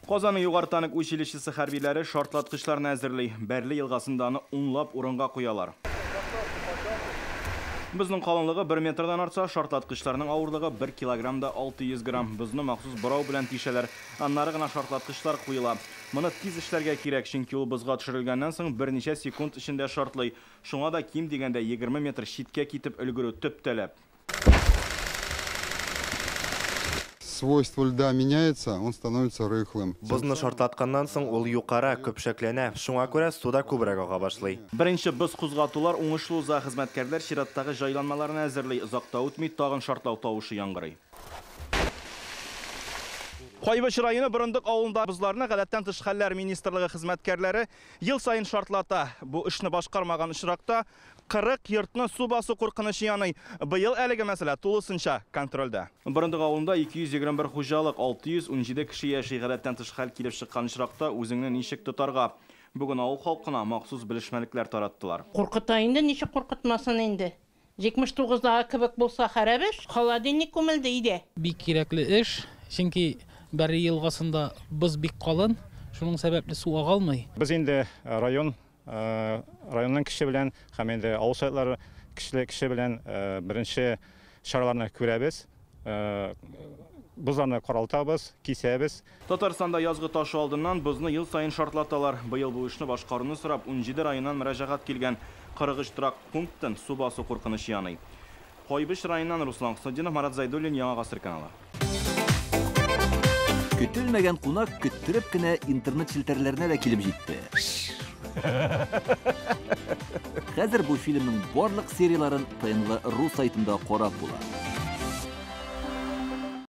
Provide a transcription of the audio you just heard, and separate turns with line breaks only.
Казан Югары Танк училищесі хәрбиләре шартлаткычларны әзерлей. Бәрле елгасынданы унлап урынга куялар. Безнең калынлыгы 1 метрдан артса, шартлаткычларның авырлыгы 1 килограммда 600 грамм. Безне махсус бұрау белән тишәләр. Аннары гына шартлаткычлар куела. Моны тиз эшләргә кирәк, чөнки ул бызга төшерелгәннән соң берничә секунд эчендә шартлый. Шуңа да ким дигәндә 20 метр читкә китеп өлгерү төп таләп.
Свойство льда меняется, он становится рыхлым.
Бызны шартлатканнан соң ул юкара, көпшәкләнә. Шуңа күрә суда күбрәк ага башлый.
Беренче без кузгатулар уңышлы уза, хезмәткәрләр чираттагы җайланмаларны әзерли. Озакта үтми тагын шартлау тавышы яңгырый. Кайбыш районы Борындык авылында бызларны гадәттән тыш хәлләр министрлыгы хезмәткәрләре ел сайын шартлата. Бу эшне башкармаган очракта 40 йортны су басу куркынычы яный. Быел әлеге мәсьәлә тулысынча контрольдә. Борындык авылында 221 хуҗалык, 617 кеше яши. Гадәттән тыш хәл килеп чыккан очракта үзеңне ничек тотарга? Бүген авыл халкына махсус белешмәлекләр тараттылар.
Куркыта инде, ничек куркытмасын инде. 79-дагы кебек булса хәрәбеш, холодильник күмелде иде.
Бик кирәкле эш, чөнки Бәрле елгасында боз бик калын, шуның сәбәпле су ага алмый.
Без инде районның кеше белән һәм инде авыл сайтлары кеше белән беренче чараларны күрәбез. Бузларны каралтабыз, кисәбез.
Татарстанда язгы ташы алдыннан бозны ел сайын шартлаталар. Быел бу эшне башкаруны сорап 17 районнан мөрәҗәгать килгән 43 трак пункттан су басу куркыныч яный. Кайбыш районнан Руслан Хусайдинов, Марат Зайдуллин, Яңа Гасыр каналы.
Көтелмәгән кунак көттереп кенә интернет челтәрләренә дә килеп җитте. Хәзер бу фильмның барлык серияларын ТНВ.ру сайтында карап була.